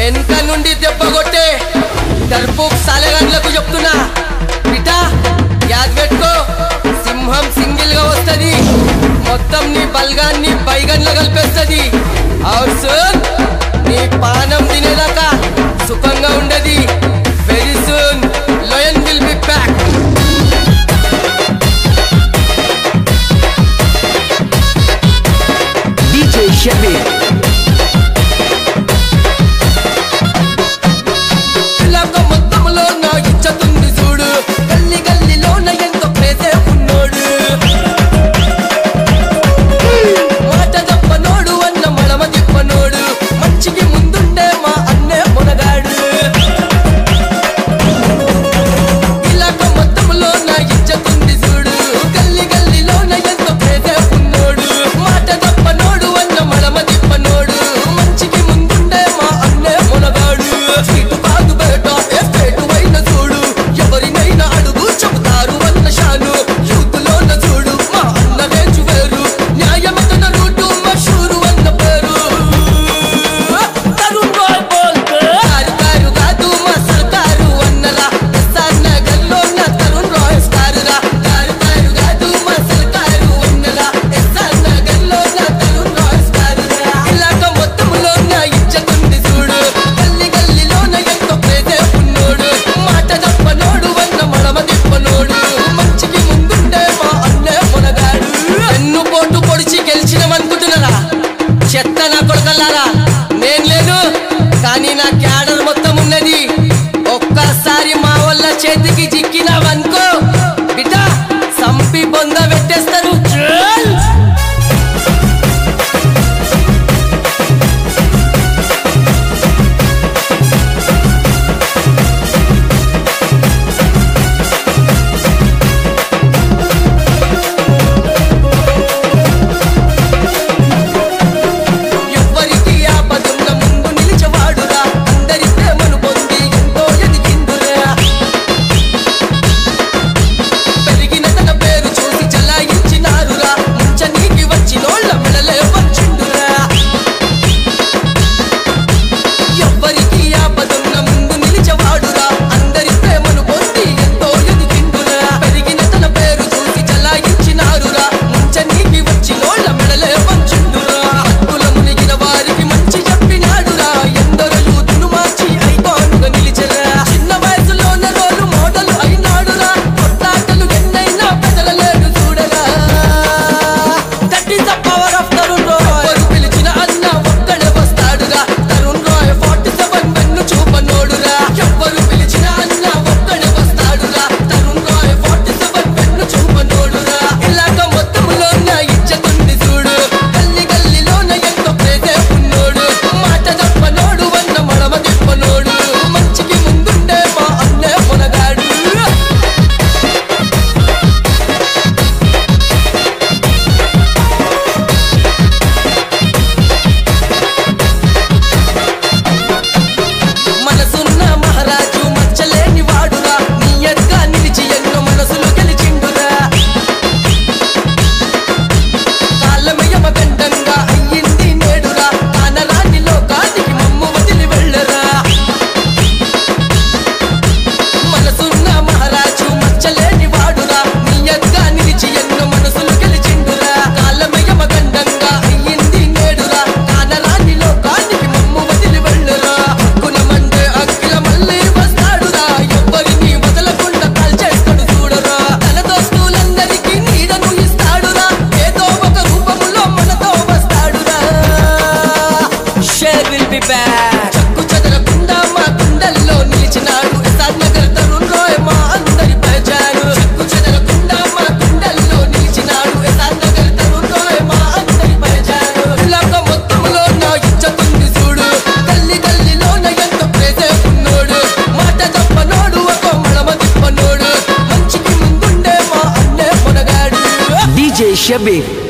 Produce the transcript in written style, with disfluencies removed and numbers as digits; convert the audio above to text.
వెనక నుండి దెబ్బ కొట్టే దర్పూక్ సాలెగాన్లకు చెప్తున్నా బిటా యాద్ పెట్టుకో సింహం సింగిల్ గా వస్తది మొత్తం నీ బల్గాన్ని బైగన్ల కలిపేస్తది అవును నీ పానం తినేదాకా సుఖంగా ఉండది very soon lion will be back DJ Shabby చెత్త నా కొడుకల్లారా నేను లేను కానీ నా క్యాడర్ మొత్తం ఉన్నది ఒక్కసారి మా వాళ్ళ చేతికి చిక్కినవనుకో బిడ్డ సంపి బొంద పెట్టేస్తారు DJ Shabby